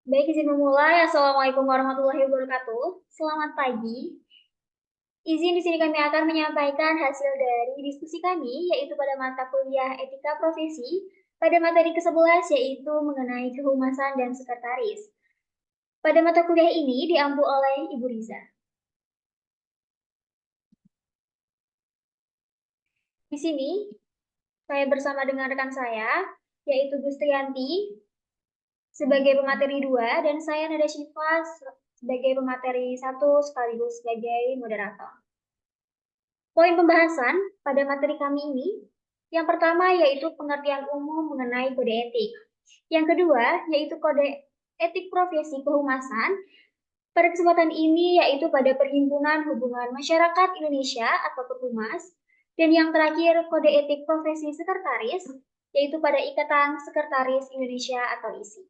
Baik, izin memulai. Assalamualaikum warahmatullahi wabarakatuh. Selamat pagi. Izin di sini kami akan menyampaikan hasil dari diskusi kami, yaitu pada mata kuliah Etika Profesi, pada materi ke-11, yaitu mengenai kehumasan dan sekretaris. Pada mata kuliah ini diampu oleh Ibu Riza. Di sini, saya bersama dengan rekan saya, yaitu Gustrianti, sebagai pemateri 2 dan saya Nada Syifa sebagai pemateri 1 sekaligus sebagai moderator. Poin pembahasan pada materi kami ini, yang pertama yaitu pengertian umum mengenai kode etik. Yang kedua yaitu kode etik profesi kehumasan. Pada kesempatan ini yaitu pada Perhimpunan Hubungan Masyarakat Indonesia atau Perhumas. Dan yang terakhir kode etik profesi sekretaris, yaitu pada Ikatan Sekretaris Indonesia atau ISI.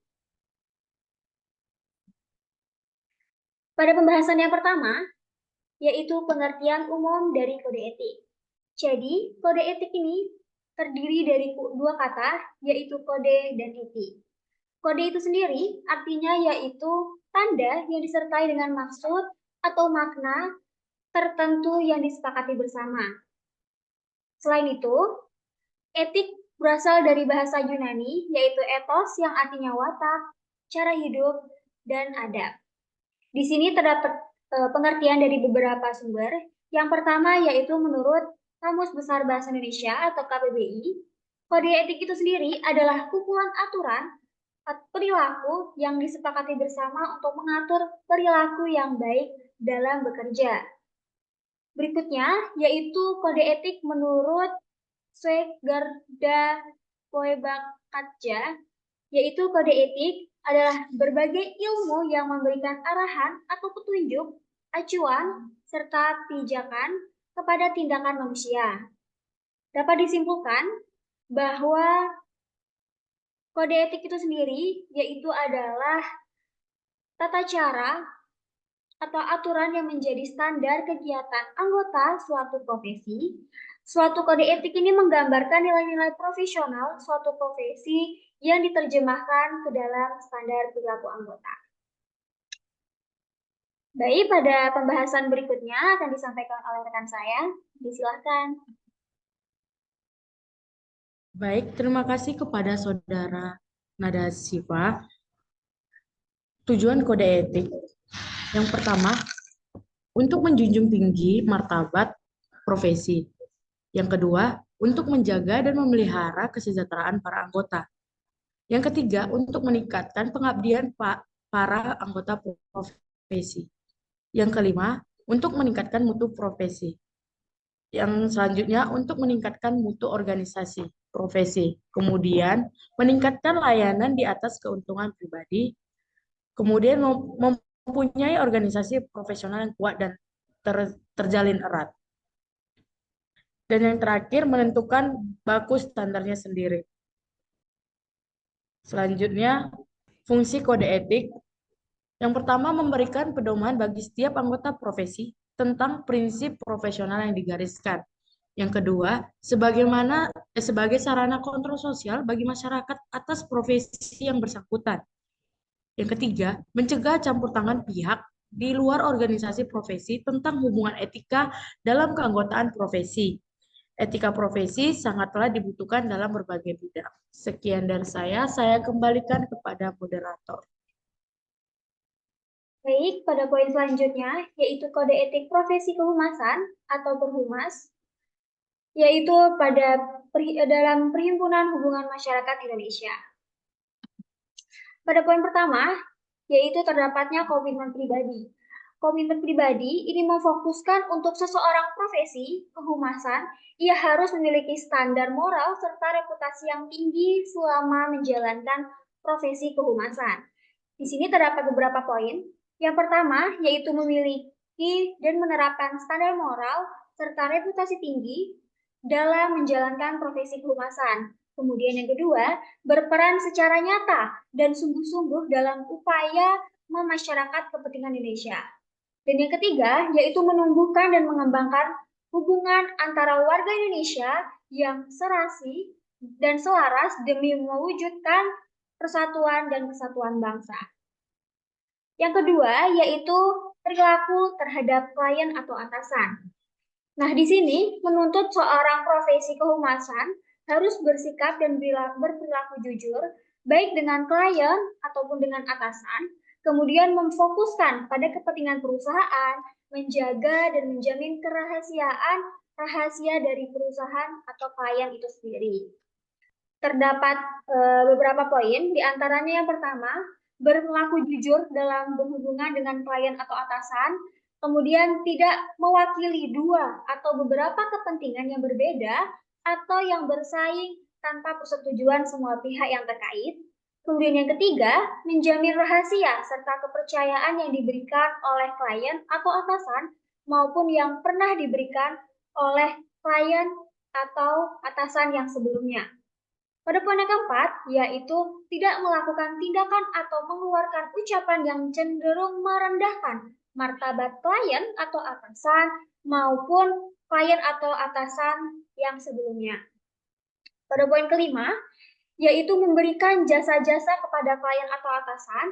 Pada pembahasan yang pertama, yaitu pengertian umum dari kode etik. Jadi, kode etik ini terdiri dari dua kata, yaitu kode dan etik. Kode itu sendiri artinya yaitu tanda yang disertai dengan maksud atau makna tertentu yang disepakati bersama. Selain itu, etik berasal dari bahasa Yunani, yaitu ethos yang artinya watak, cara hidup, dan adab. Di sini terdapat pengertian dari beberapa sumber. Yang pertama yaitu menurut Kamus Besar Bahasa Indonesia atau KBBI, kode etik itu sendiri adalah kumpulan aturan atau perilaku yang disepakati bersama untuk mengatur perilaku yang baik dalam bekerja. Berikutnya yaitu kode etik menurut Swegarda Poebakatja, yaitu kode etik adalah berbagai ilmu yang memberikan arahan atau petunjuk, acuan, serta pijakan kepada tindakan manusia. Dapat disimpulkan bahwa kode etik itu sendiri yaitu adalah tata cara atau aturan yang menjadi standar kegiatan anggota suatu profesi. Suatu kode etik ini menggambarkan nilai-nilai profesional suatu profesi yang diterjemahkan ke dalam standar perilaku anggota. Baik, pada pembahasan berikutnya akan disampaikan oleh rekan saya. Disilahkan. Baik, terima kasih kepada Saudara Nada Siva. Tujuan kode etik. Yang pertama, untuk menjunjung tinggi martabat profesi. Yang kedua, untuk menjaga dan memelihara kesejahteraan para anggota. Yang ketiga, untuk meningkatkan pengabdian para anggota profesi. Yang kelima, untuk meningkatkan mutu profesi. Yang selanjutnya, untuk meningkatkan mutu organisasi profesi. Kemudian, meningkatkan layanan di atas keuntungan pribadi. Kemudian, mempunyai organisasi profesional yang kuat dan terjalin erat. Dan yang terakhir, menentukan baku standarnya sendiri. Selanjutnya, fungsi kode etik. Yang pertama, memberikan pedoman bagi setiap anggota profesi tentang prinsip profesional yang digariskan. Yang kedua, sebagai sarana kontrol sosial bagi masyarakat atas profesi yang bersangkutan. Yang ketiga, mencegah campur tangan pihak di luar organisasi profesi tentang hubungan etika dalam keanggotaan profesi. Etika profesi sangatlah dibutuhkan dalam berbagai bidang. Sekian dari saya kembalikan kepada moderator. Baik, pada poin selanjutnya, yaitu kode etik profesi kehumasan atau perhumas, yaitu dalam Perhimpunan Hubungan Masyarakat Indonesia. Pada poin pertama, yaitu terdapatnya komitmen pribadi. Komitmen pribadi ini memfokuskan untuk seseorang profesi kehumasan, ia harus memiliki standar moral serta reputasi yang tinggi selama menjalankan profesi kehumasan. Di sini terdapat beberapa poin. Yang pertama, yaitu memiliki dan menerapkan standar moral serta reputasi tinggi dalam menjalankan profesi kehumasan. Kemudian yang kedua, berperan secara nyata dan sungguh-sungguh dalam upaya memasyarakat kepentingan Indonesia. Dan yang ketiga, yaitu menumbuhkan dan mengembangkan hubungan antara warga Indonesia yang serasi dan selaras demi mewujudkan persatuan dan kesatuan bangsa. Yang kedua yaitu perilaku terhadap klien atau atasan. Nah, di sini menuntut seorang profesi kehumasan harus bersikap dan berperilaku jujur, baik dengan klien ataupun dengan atasan, kemudian memfokuskan pada kepentingan perusahaan, menjaga dan menjamin kerahasiaan rahasia dari perusahaan atau klien itu sendiri. Terdapat beberapa poin, di antaranya yang pertama, berlaku jujur dalam berhubungan dengan klien atau atasan, kemudian tidak mewakili dua atau beberapa kepentingan yang berbeda atau yang bersaing tanpa persetujuan semua pihak yang terkait. Kemudian yang ketiga, menjamin rahasia serta kepercayaan yang diberikan oleh klien atau atasan maupun yang pernah diberikan oleh klien atau atasan yang sebelumnya. Pada poin yang keempat, yaitu tidak melakukan tindakan atau mengeluarkan ucapan yang cenderung merendahkan martabat klien atau atasan maupun klien atau atasan yang sebelumnya. Pada poin kelima, yaitu memberikan jasa-jasa kepada klien atau atasan,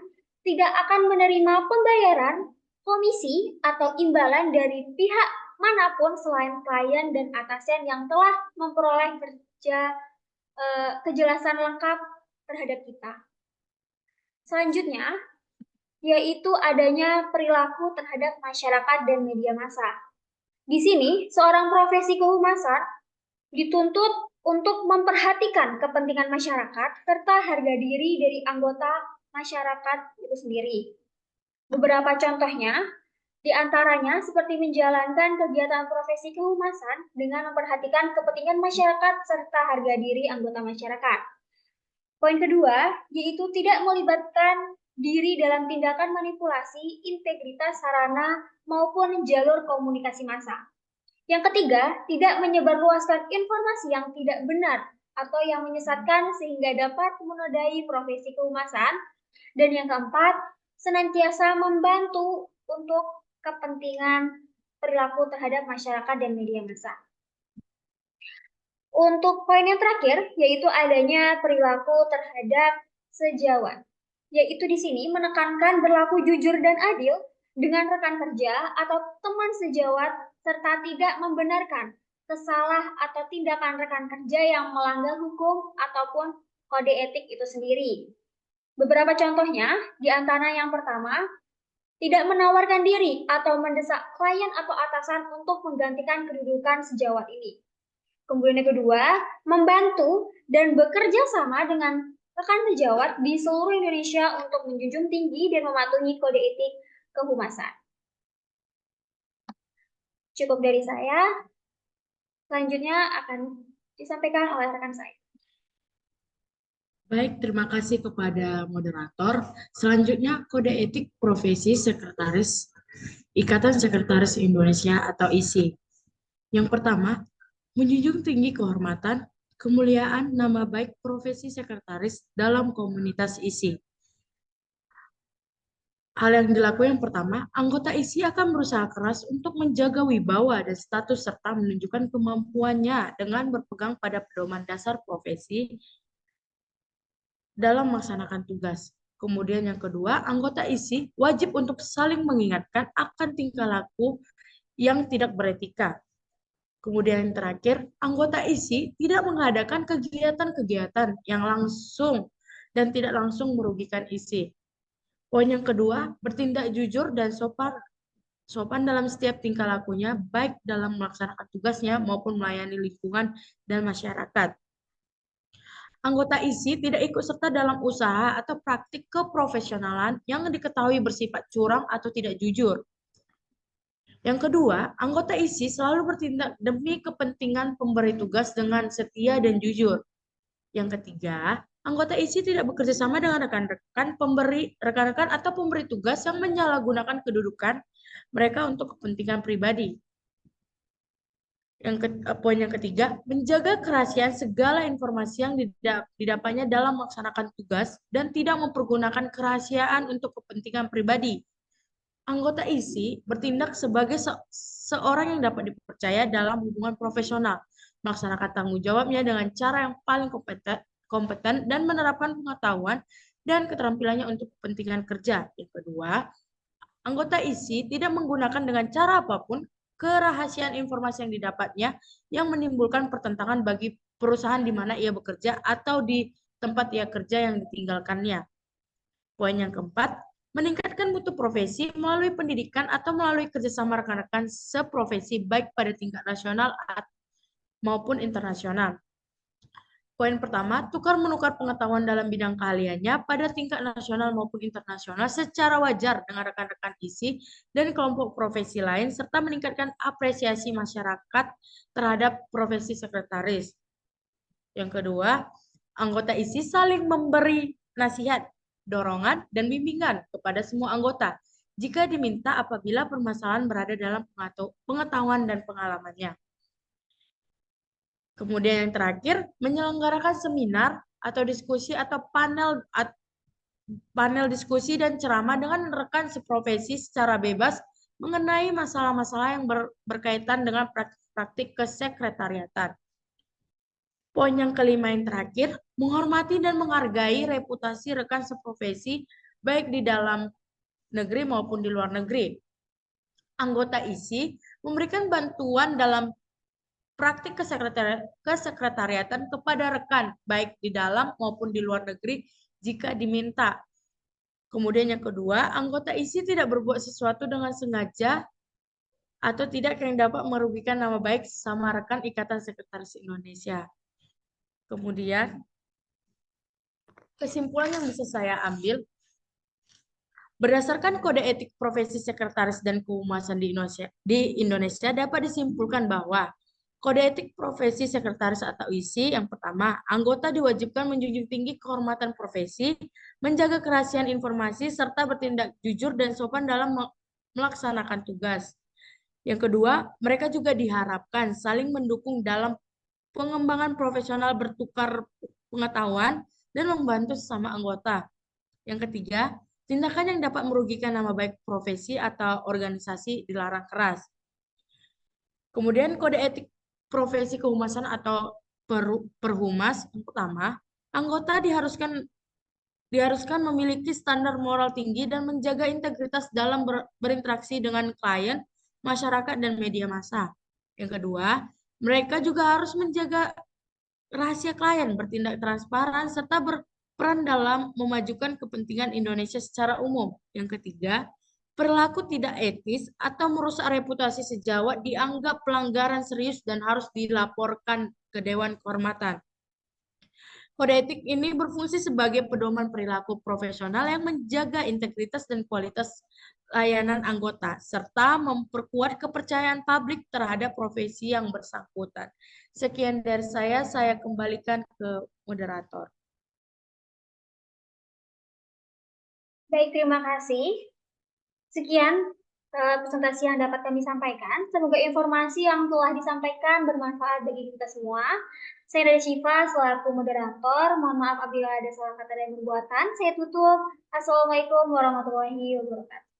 tidak akan menerima pembayaran, komisi, atau imbalan dari pihak manapun selain klien dan atasan yang telah memperoleh kejelasan lengkap terhadap kita. Selanjutnya, yaitu adanya perilaku terhadap masyarakat dan media massa. Di sini, seorang profesi kehumasan dituntut untuk memperhatikan kepentingan masyarakat serta harga diri dari anggota masyarakat itu sendiri. Beberapa contohnya, di antaranya seperti menjalankan kegiatan profesi kehumasan dengan memperhatikan kepentingan masyarakat serta harga diri anggota masyarakat. Poin kedua, yaitu tidak melibatkan diri dalam tindakan manipulasi integritas sarana maupun jalur komunikasi massa. Yang ketiga, tidak menyebarluaskan informasi yang tidak benar atau yang menyesatkan sehingga dapat menodai profesi kehumasan. Dan yang keempat, senantiasa membantu untuk kepentingan perilaku terhadap masyarakat dan media massa. Untuk poin yang terakhir, yaitu adanya perilaku terhadap sejawat. Yaitu di sini menekankan berlaku jujur dan adil dengan rekan kerja atau teman sejawat, serta tidak membenarkan kesalah atau tindakan rekan kerja yang melanggar hukum ataupun kode etik itu sendiri. Beberapa contohnya, di antara yang pertama, tidak menawarkan diri atau mendesak klien atau atasan untuk menggantikan kedudukan sejawat ini. Kemudian yang kedua, membantu dan bekerja sama dengan rekan sejawat di seluruh Indonesia untuk menjunjung tinggi dan mematuhi kode etik kehumasan. Cukup dari saya. Selanjutnya akan disampaikan oleh rekan saya. Baik, terima kasih kepada moderator. Selanjutnya, kode etik profesi sekretaris Ikatan Sekretaris Indonesia atau ISI. Yang pertama, menjunjung tinggi kehormatan, kemuliaan, nama baik profesi sekretaris dalam komunitas ISI. Hal yang dilakukan yang pertama, anggota ISI akan berusaha keras untuk menjaga wibawa dan status serta menunjukkan kemampuannya dengan berpegang pada pedoman dasar profesi dalam melaksanakan tugas. Kemudian yang kedua, anggota ISI wajib untuk saling mengingatkan akan tingkah laku yang tidak beretika. Kemudian yang terakhir, anggota ISI tidak mengadakan kegiatan-kegiatan yang langsung dan tidak langsung merugikan ISI. Poin yang kedua, bertindak jujur dan sopan dalam setiap tingkah lakunya, baik dalam melaksanakan tugasnya maupun melayani lingkungan dan masyarakat. Anggota ISI tidak ikut serta dalam usaha atau praktik keprofesionalan yang diketahui bersifat curang atau tidak jujur. Yang kedua, anggota ISI selalu bertindak demi kepentingan pemberi tugas dengan setia dan jujur. Yang ketiga, anggota ISI tidak bekerja sama dengan rekan-rekan atau pemberi tugas yang menyalahgunakan kedudukan mereka untuk kepentingan pribadi. Poin yang ketiga, menjaga kerahasiaan segala informasi yang didapatnya dalam melaksanakan tugas dan tidak mempergunakan kerahasiaan untuk kepentingan pribadi. Anggota ISI bertindak sebagai seorang yang dapat dipercaya dalam hubungan profesional, melaksanakan tanggung jawabnya dengan cara yang paling kompeten dan menerapkan pengetahuan dan keterampilannya untuk kepentingan kerja. Yang kedua, anggota ISI tidak menggunakan dengan cara apapun kerahasiaan informasi yang didapatnya yang menimbulkan pertentangan bagi perusahaan di mana ia bekerja atau di tempat ia kerja yang ditinggalkannya. Poin yang keempat, meningkatkan mutu profesi melalui pendidikan atau melalui kerjasama rekan-rekan seprofesi baik pada tingkat nasional maupun internasional. Poin pertama, tukar-menukar pengetahuan dalam bidang keahliannya pada tingkat nasional maupun internasional secara wajar dengan rekan-rekan ISI dan kelompok profesi lain, serta meningkatkan apresiasi masyarakat terhadap profesi sekretaris. Yang kedua, anggota ISI saling memberi nasihat, dorongan, dan bimbingan kepada semua anggota jika diminta apabila permasalahan berada dalam pengetahuan dan pengalamannya. Kemudian yang terakhir, menyelenggarakan seminar atau diskusi atau panel diskusi dan ceramah dengan rekan seprofesi secara bebas mengenai masalah-masalah yang berkaitan dengan praktik kesekretariatan. Poin yang kelima yang terakhir, menghormati dan menghargai reputasi rekan seprofesi baik di dalam negeri maupun di luar negeri. Anggota ISI memberikan bantuan dalam praktik kesekretariatan kepada rekan, baik di dalam maupun di luar negeri jika diminta. Kemudian yang kedua, anggota ISI tidak berbuat sesuatu dengan sengaja atau tidak yang dapat merugikan nama baik sesama rekan Ikatan Sekretaris Indonesia. Kemudian, kesimpulan yang bisa saya ambil, berdasarkan kode etik profesi sekretaris dan kehumasan di Indonesia dapat disimpulkan bahwa kode etik profesi sekretaris atau ISI yang pertama, anggota diwajibkan menjunjung tinggi kehormatan profesi, menjaga kerahasiaan informasi, serta bertindak jujur dan sopan dalam melaksanakan tugas. Yang kedua, mereka juga diharapkan saling mendukung dalam pengembangan profesional, bertukar pengetahuan, dan membantu sesama anggota. Yang ketiga, tindakan yang dapat merugikan nama baik profesi atau organisasi dilarang keras. Kemudian kode etik profesi kehumasan atau perhumas yang pertama, anggota diharuskan memiliki standar moral tinggi dan menjaga integritas dalam berinteraksi dengan klien, masyarakat, dan media massa. Yang kedua, mereka juga harus menjaga rahasia klien, bertindak transparan, serta berperan dalam memajukan kepentingan Indonesia secara umum. Yang ketiga, perilaku tidak etis atau merusak reputasi sejawat dianggap pelanggaran serius dan harus dilaporkan ke Dewan Kehormatan. Kode etik ini berfungsi sebagai pedoman perilaku profesional yang menjaga integritas dan kualitas layanan anggota, serta memperkuat kepercayaan publik terhadap profesi yang bersangkutan. Sekian dari saya kembalikan ke moderator. Baik, terima kasih. Sekian presentasi yang dapat kami sampaikan. Semoga informasi yang telah disampaikan bermanfaat bagi kita semua. Saya dari Syifa selaku moderator. Mohon maaf apabila ada salah kata dan perbuatan. Saya tutup. Assalamualaikum warahmatullahi wabarakatuh.